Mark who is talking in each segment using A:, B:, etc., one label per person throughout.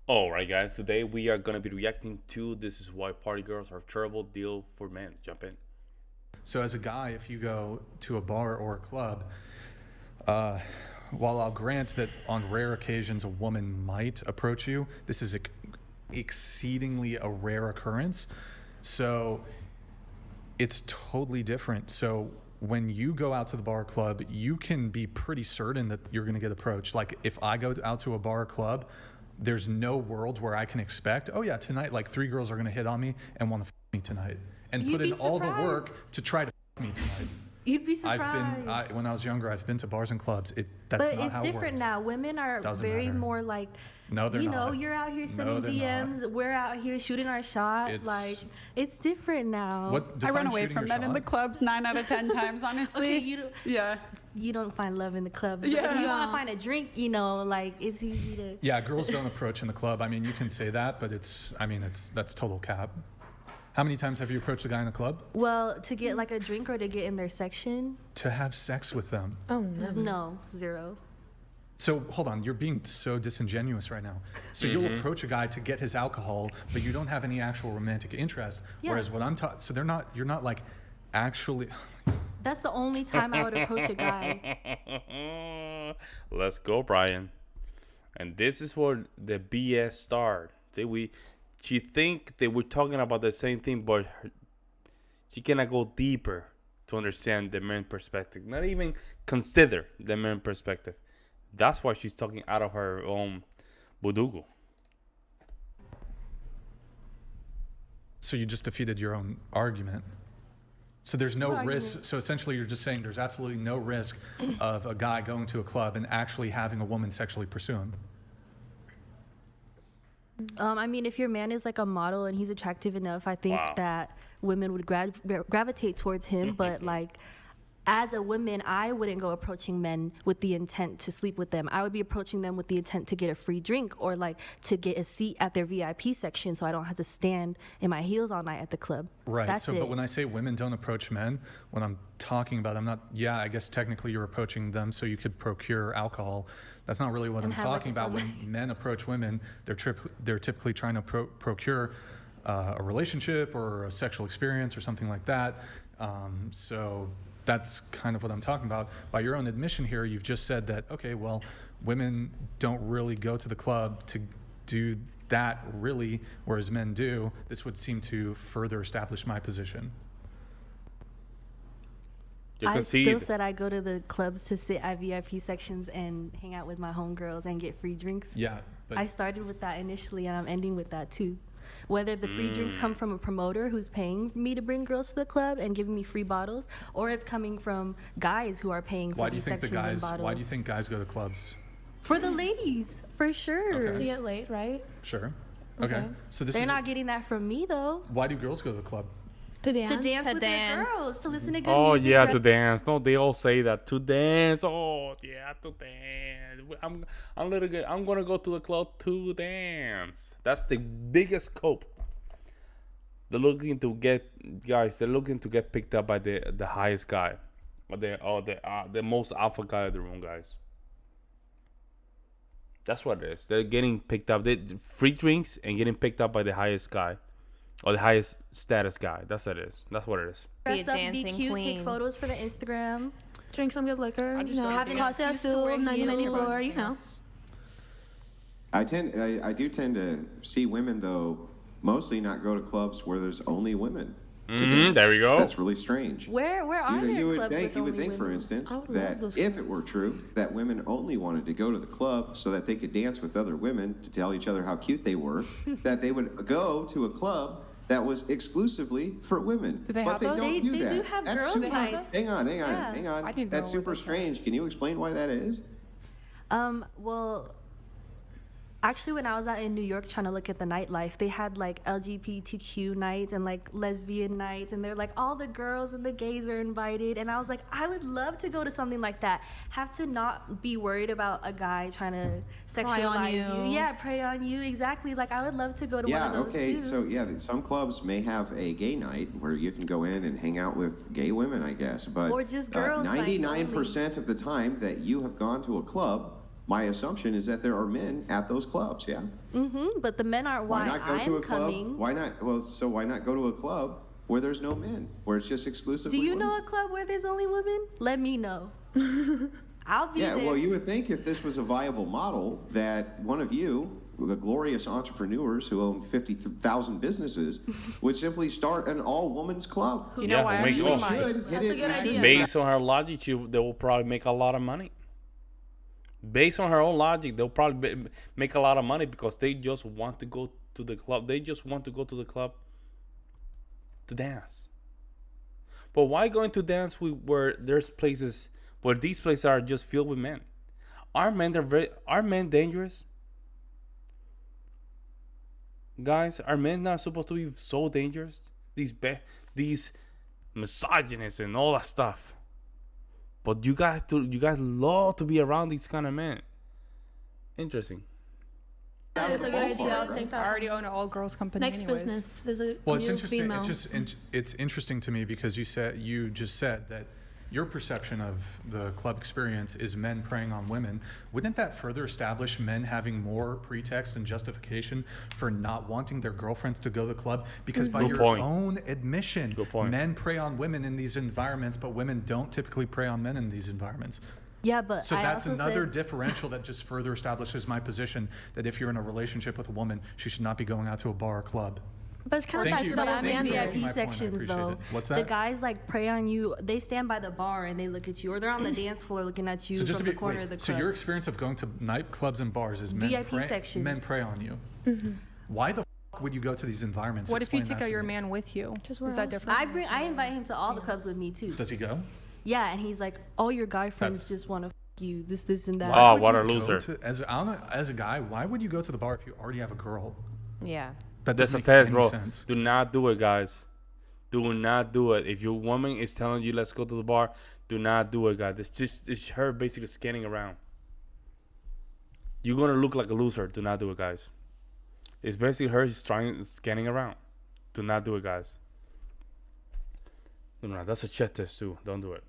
A: All right, guys. Today we are gonna be reacting to "This Is Why Party Girls Are Terrible" deal for men. Jump in.
B: So as a guy, if you go to a bar or a club, uh, while I'll grant that on rare occasions a woman might approach you, this is exceedingly a rare occurrence. So it's totally different. So when you go out to the bar or club, you can be pretty certain that you're going to get approached. Like if I go out to a bar or club, there's no world where I can expect, oh yeah, tonight like 3 girls are going to hit on me and want to me tonight and
C: You'd
B: put in
C: be
B: all the
C: surprised.
B: work to try to me tonight.
C: You'd be surprised.
B: When I was younger, I've been to bars and clubs. That's
C: but
B: not
C: it's
B: how it
C: different
B: works.
C: now. Women are
B: Doesn't
C: very
B: matter.
C: more like,
B: No, they're
C: you know,
B: not.
C: you're out here
B: No,
C: sending
B: they're
C: DMs.
B: not.
C: We're out here shooting our shot.
B: It's-
C: Like, it's different now.
B: What
D: I run
B: define
D: away
B: shooting
D: from
B: your
D: men in the
B: shot?
D: clubs 9 out of 10 times, honestly.
C: Okay,
D: Yeah.
C: you don't find love in the clubs. But
D: Yeah.
C: if you want to find a drink, you know, like it's easy to.
B: Yeah, girls don't approach in the club. I mean, you can say that, but that's total cap. How many times have you approached a guy in the club?
C: Well, to get like a drink or to get in their section,
B: To have sex with them.
E: Oh no.
C: no, zero.
B: So hold on, you're being so disingenuous right now. So you'll approach a guy to get his alcohol, but you don't have any actual romantic interest.
C: Yeah.
B: Whereas what I'm taught, so you're not like actually.
C: That's the only time I would approach a guy.
A: Let's go, Brian. And this is where the BS started. She think that we're talking about the same thing, but she cannot go deeper to understand the men's perspective. Not even consider the men's perspective. That's why she's talking out of her own budugo.
B: So you just defeated your own argument. So there's no
C: What
B: risk.
C: argument?
B: So essentially, you're just saying there's absolutely no risk of a guy going to a club and actually having a woman sexually pursue him.
C: I mean, if your man is like a model and he's attractive enough, I think
A: Wow.
C: that women would gravitate towards him. But like, as a woman, I wouldn't go approaching men with the intent to sleep with them. I would be approaching them with the intent to get a free drink or like to get a seat at their VIP section, so I don't have to stand in my heels all night at the club.
B: Right.
C: That's
B: So,
C: it.
B: but when I say women don't approach men, when I'm talking about, I'm not. Yeah, I guess technically you're approaching them so you could procure alcohol. That's not really what
C: And
B: I'm
C: have, like,
B: talking
C: a
B: about. When men approach women, they're typically trying to procure a relationship or a sexual experience or something like that. So that's kind of what I'm talking about. By your own admission here, you've just said that, okay, well, women don't really go to the club to do that really, whereas men do. This would seem to further establish my position.
A: You
C: I
A: concede.
C: still said I go to the clubs to sit at VIP sections and hang out with my homegirls and get free drinks.
B: Yeah, but
C: I started with that initially, and I'm ending with that too. Whether the free drinks
B: Mm.
C: come from a promoter who's paying me to bring girls to the club and giving me free bottles, or it's coming from guys who are paying for
B: why do you
C: these
B: think
C: sections and bottles.
B: why do you think guys go to clubs?
C: For the ladies, for sure.
E: To get laid, right?
B: Sure. Okay.
E: Okay.
B: So this
C: They're
B: is
C: not getting that from me though.
B: why do girls go to the club?
E: To dance.
C: To dance
E: To
C: with
E: dance.
C: their girls, to listen to good
A: Oh
C: music.
A: yeah,
C: dress-
A: to dance. No, they all say that to dance. Oh yeah, to dance. I'm little good. I'm gonna go to the club to dance. That's the biggest scope. They're looking to get guys. They're looking to get picked up by the highest guy, or the most alpha guy of the room, guys. That's what it is. They're getting picked up. They free drinks and getting picked up by the highest guy, or the highest status guy. That's what it is. That's what it is.
C: Dress
E: Be a
C: up, be
E: dancing
C: cute,
E: queen.
C: take photos for the Instagram.
E: Drink some good liquor.
D: just
E: You know,
D: go to
C: Having an
E: Casa
C: excuse to wear
E: Azul, 1994.
C: heels.
E: You know.
F: I do tend to see women though mostly not go to clubs where there's only women. to dance.
A: There we go.
F: That's really strange.
C: Where are there
F: you would
C: clubs
F: think
C: with
F: you would
C: only
F: think, for
C: women?
F: instance,
E: I would love
F: that
E: those
F: if it were true that women only wanted to go to the club so that they could dance with other women to tell each other how cute they were, that they would go to a club that was exclusively for women.
D: Do they
F: but
D: have
F: they
D: those?
F: don't
C: They-
F: do
C: they
F: that.
C: do have
F: That's
C: girls'
F: super,
C: nights.
F: Hang on,
C: Yeah.
F: hang on.
D: I didn't
F: That's
D: know what
F: super
D: those were.
F: strange. Can you explain why that is?
C: Well, actually, when I was out in New York trying to look at the nightlife, they had like LGBTQ nights and like lesbian nights, and they're like all the girls and the gays are invited. And I was like, I would love to go to something like that. Have to not be worried about a guy trying to sexualize you.
E: you.
C: Yeah, prey on you. Exactly. Like I would love to go to one
F: Yeah,
C: of those
F: okay.
C: too.
F: So yeah, some clubs may have a gay night where you can go in and hang out with gay women, I guess. But
C: Or just girls' nights
F: 99% of the time that you have gone to a club, my assumption is that there are men at those clubs. Yeah.
C: But the men aren't why,
F: Why not go
C: I'm
F: to a club?
C: coming.
F: Why not? Well, so why not go to a club where there's no men, where it's just exclusively
C: Do you
F: women?
C: know a club where there's only women? Let me know. I'll be
F: Yeah,
C: there.
F: well, you would think if this was a viable model that one of you, the glorious entrepreneurs who own 50,000 businesses, would simply start an all-women's club.
D: You know why?
A: make
F: You
A: sure.
F: should.
E: That's a good idea.
A: Based on her logic, they will probably make a lot of money. Based on her own logic, they'll probably make a lot of money because they just want to go to the club. They just want to go to the club to dance. But why going to dance where there's places where these places are just filled with men? Are men dangerous? Guys, are men not supposed to be so dangerous? These misogynists and all that stuff. But you guys love to be around these kind of men. Interesting.
E: That's a good idea. I'll take
D: I
E: that.
D: already own an all-girls company
E: Next
D: anyways.
E: business is a
B: Well, it's
E: new
B: interesting.
E: female.
B: It's interesting to me because you just said that your perception of the club experience is men preying on women. Wouldn't that further establish men having more pretext and justification for not wanting their girlfriends to go to the club? Because by
A: Good
B: your
A: point.
B: own admission,
A: Good point.
B: men prey on women in these environments, but women don't typically prey on men in these environments.
C: Yeah, but
B: So
C: I
B: that's
C: also
B: another
C: said,
B: differential that just further establishes my position that if you're in a relationship with a woman, she should not be going out to a bar or club.
E: But it's kind of
B: Thank
E: like
B: you.
E: double
B: Thank you for
E: standard.
B: making my
C: VIP
B: point. I
C: sections
B: appreciate
C: though.
B: it. What's
C: The
B: that?
C: guys like prey on you. They stand by the bar and they look at you, or they're on the dance floor looking at you
B: So just
C: from
B: to
C: the
B: be,
C: corner
B: wait,
C: of the
B: so
C: club.
B: your experience of going to nightclubs and bars is
C: VIP sections.
B: men prey on you. Why the f- would you go to these environments?
D: What if you
B: Explain
D: take
B: that to
D: your
B: me.
D: man with you?
E: Just where
D: Is that
E: else?
D: different?
C: I invite him to all the clubs with me too.
B: Does he go?
C: Yeah, and he's like, all your guy friends
B: That's-
C: just want to you. This and that.
B: Why
A: Oh,
B: would
A: what
B: you
A: a
B: go
A: loser.
B: as a guy, why would you go to the bar if you already have a girl?
G: Yeah.
B: That
A: That's
B: doesn't
A: a
B: make
A: test,
B: any
A: bro.
B: sense.
A: Do not do it, guys. Do not do it. If your woman is telling you let's go to the bar, do not do it, guys. It's her basically scanning around. You're gonna look like a loser. Do not do it, guys. It's basically her scanning around. Do not do it, guys. No, that's a check test too. Don't do it.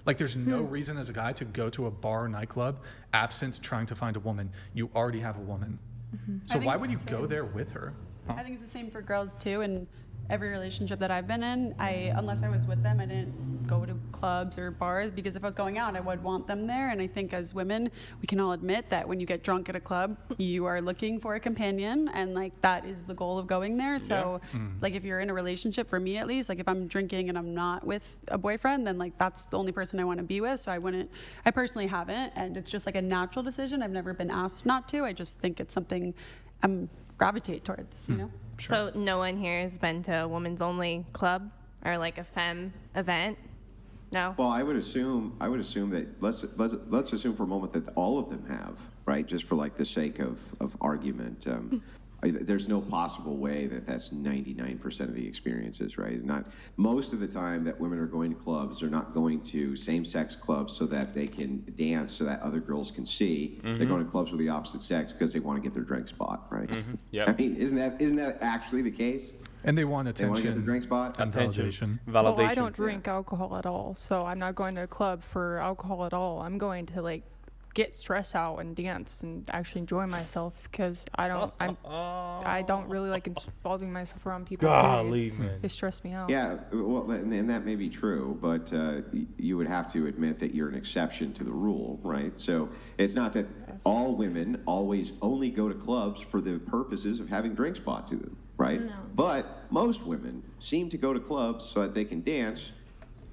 B: Like, there's no reason as a guy to go to a bar or nightclub absent trying to find a woman. You already have a woman. So
D: think
B: why
D: it's
B: would
D: the
B: you go
D: same.
B: there with her?
D: I think it's the same for girls too. And every relationship that I've been in, unless I was with them, I didn't go to clubs or bars because if I was going out, I would want them there. And I think as women, we can all admit that when you get drunk at a club, you are looking for a companion, and like that is the goal of going there. So, like if you're in a relationship, for me at least, like if I'm drinking and I'm not with a boyfriend, then like that's the only person I want to be with. So I personally haven't, and it's just like a natural decision. I've never been asked not to. I just think it's something I'm gravitate towards, you know.
G: So no one here has been to a women's only club or like a femme event? No?
F: Well, I would assume that let's assume for a moment that all of them have, right? Just for like the sake of argument. There's no possible way that that's 99% of the experiences, right? Not most of the time that women are going to clubs, they're not going to same-sex clubs so that they can dance so that other girls can see. They're going to clubs with the opposite sex because they want to get their drink spot, right?
A: Yep.
F: I mean, isn't that actually the case?
B: And they want
F: They want to get their
B: attention
F: drink spot.
B: and validation.
A: Validation.
D: Well, I don't drink alcohol at all, so I'm not going to a club for alcohol at all. I'm going to like get stress out and dance and actually enjoy myself because I don't really like involving myself around people.
A: Golly,
D: period.
A: man.
D: They stress me out.
F: Yeah, well, and that may be true, but you would have to admit that you're an exception to the rule, right? So it's not that all women always only go to clubs for the purposes of having drink spot to them, right?
E: No.
F: But most women seem to go to clubs so that they can dance,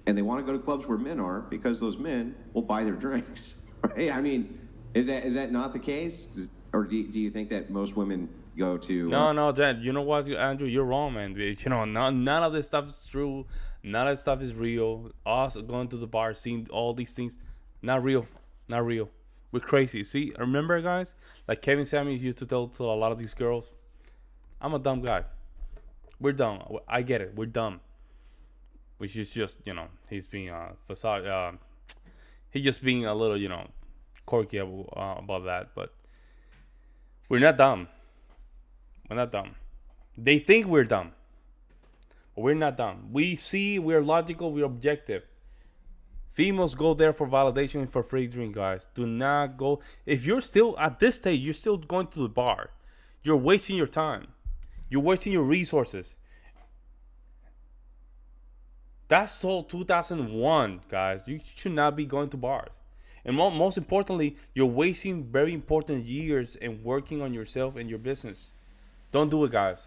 F: and they want to go to clubs where men are because those men will buy their drinks, right? I mean, is that not the case? Or do you think that most women go to...
A: No, Dad. You know what, Andrew? You're wrong, man. You know, none of this stuff is true. None of this stuff is real. Us going to the bar, seeing all these things, not real. Not real. We're crazy. See, remember, guys? Like Kevin Samuels used to tell to a lot of these girls, I'm a dumb guy. We're dumb. I get it. We're dumb. Which is just, you know, he's being facade. He's just being a little, you know, quirky about that. But we're not dumb. We're not dumb. They think we're dumb. But we're not dumb. We see, we're logical, we're objective. Females go there for validation and for free drink, guys. Do not go. If you're still at this stage, you're still going to the bar. You're wasting your time. You're wasting your resources. That's till 2001, guys. You should not be going to bars. And most importantly, you're wasting very important years in working on yourself and your business. Don't do it, guys.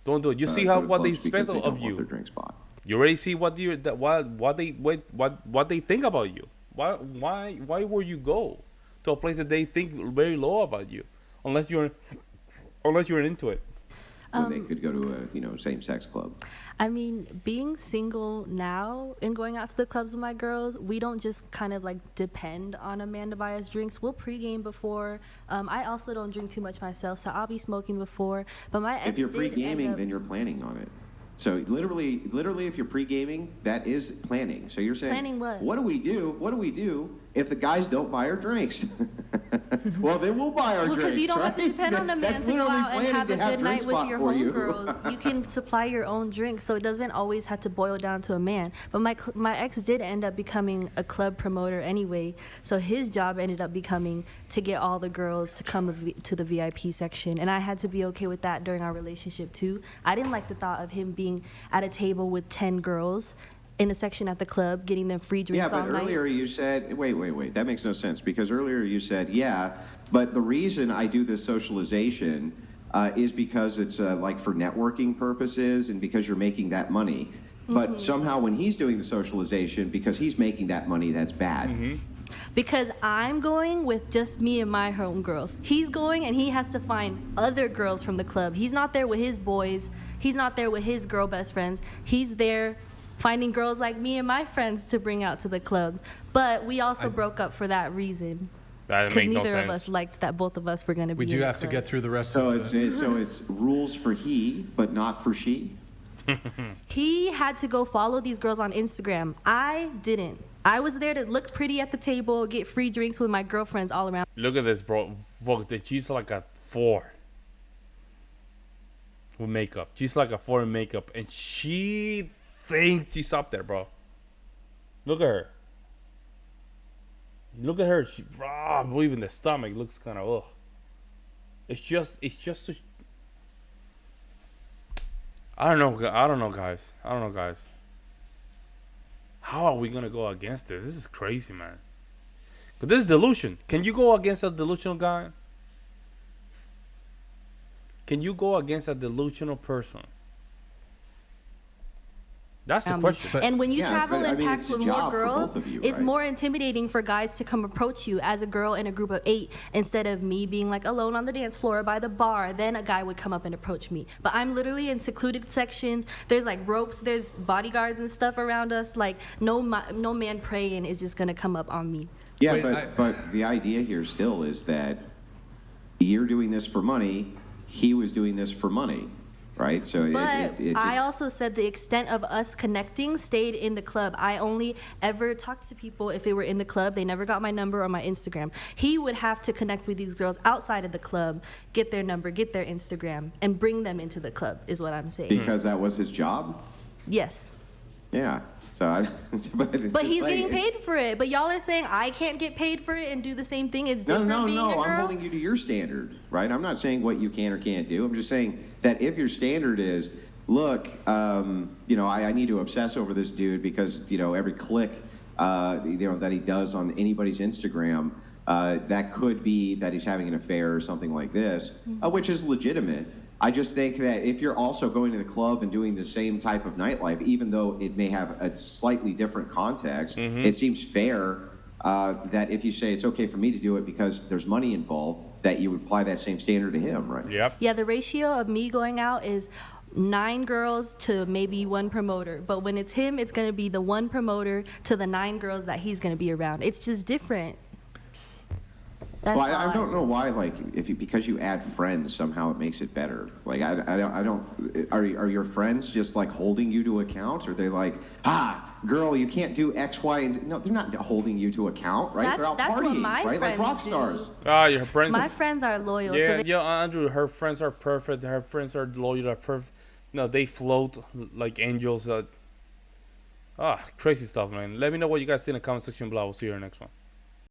A: Don't do it. You see how what they expect of you.
F: Their drink spot.
A: You already see what they think about you. Why would you go to a place that they think very low about you, unless you're into it?
F: When they could go to a same-sex club.
C: I mean, being single now and going out to the clubs with my girls, we don't just kind of like depend on a man to buy us drinks. We'll pregame before. I also don't drink too much myself, so I'll be smoking before. But my ex
F: If you're
C: did end
F: pre-gaming,
C: up-
F: then you're planning on it. So literally, if you're pre-gaming, that is planning. So you're saying,
C: Planning what?
F: What do we do if the guys don't buy our drinks? Well, then we'll buy our
C: Well,
F: drinks,
C: because you don't have to
F: right?
C: depend on a man
F: That's
C: to go
F: literally
C: out and
F: planning
C: have
F: to
C: a good
F: drink
C: night with
F: spot
C: your
F: for you.
C: homegirls. You can supply your own drinks, so it doesn't always have to boil down to a man. But my ex did end up becoming a club promoter anyway, so his job ended up becoming to get all the girls to come to the VIP section, and I had to be okay with that during our relationship too. I didn't like the thought of him being at a table with 10 girls in a section at the club, getting them free drinks
F: Yeah,
C: all
F: but
C: night.
F: earlier you said, wait, that makes no sense, because earlier you said, yeah, but the reason I do this socialization is because it's like for networking purposes and because you're making that money. But somehow when he's doing the socialization, because he's making that money, that's bad.
C: Because I'm going with just me and my homegirls. He's going and he has to find other girls from the club. He's not there with his boys. He's not there with his girl best friends. He's there finding girls like me and my friends to bring out to the clubs. But we also broke up for that reason.
A: That
C: Because
A: makes no
C: neither
A: sense.
C: of us liked that both of us were going to be
B: We
C: in
B: do
C: the
B: have to get
C: clubs.
B: through the rest
F: So
B: of the...
F: it's rules for he, but not for she.
C: He had to go follow these girls on Instagram. I didn't. I was there to look pretty at the table, get free drinks with my girlfriends all around.
A: Look at this, bro. Folks, she's like a 4 with makeup. She's like a 4 in makeup, and she thinks she's up there, bro. Look at her. Look at her. She, even the stomach looks kind of ugh. It's just. I don't know, guys. How are we gonna go against this? This is crazy, man. But this is delusion. Can you go against a delusional guy? Can you go against a delusional person? That's the question.
C: And when you
F: Yeah,
C: travel
F: but, I
C: in
F: mean,
C: packs
F: it's a
C: with more
F: job for
C: girls,
F: both of you,
C: it's
F: right?
C: more intimidating for guys to come approach you as a girl in a group of 8 instead of me being like alone on the dance floor by the bar. Then a guy would come up and approach me. But I'm literally in secluded sections. There's like ropes, there's bodyguards and stuff around us. Like no man praying is just gonna come up on me.
F: Yeah,
B: Wait,
F: but the idea here still is that you're doing this for money. He was doing this for money, right? So
C: But
F: it
C: I
F: just,
C: also said the extent of us connecting stayed in the club. I only ever talked to people if they were in the club. They never got my number or my Instagram. He would have to connect with these girls outside of the club, get their number, get their Instagram, and bring them into the club, is what I'm saying.
F: because that was his job.
C: Yes.
F: Yeah. So I.
C: But he's getting paid for it. But y'all are saying I can't get paid for it and do the same thing. It's
F: No,
C: different being a girl.
F: I'm holding you to your standard, right? I'm not saying what you can or can't do. I'm just saying that if your standard is, look, I need to obsess over this dude because every click, that he does on anybody's Instagram, that could be that he's having an affair or something like this, which is legitimate. I just think that if you're also going to the club and doing the same type of nightlife, even though it may have a slightly different context, it seems fair that if you say it's okay for me to do it because there's money involved, that you would apply that same standard to him, right?
A: Yep.
C: Yeah, the ratio of me going out is 9 girls to maybe 1 promoter. But when it's him, it's going to be the 1 promoter to the 9 girls that he's going to be around. It's just different. That's
F: Well,
C: all
F: I don't know why, like, because you add friends, somehow it makes it better. Like, I don't. Are your friends just like holding you to account? Or are they like, girl, you can't do X, Y, and Z? No, they're not holding you to account, right? They're out
C: That's what
F: partying,
C: my
F: right? Like
C: friends
F: rock
C: do.
F: stars.
A: Your friends.
C: My friends are loyal.
A: Yeah,
C: so they,
A: Andrew. Her friends are perfect. Her friends are loyal. Are perfect. No, they float like angels. Crazy stuff, man. Let me know what you guys think in the comment section below. We'll see you in the next one.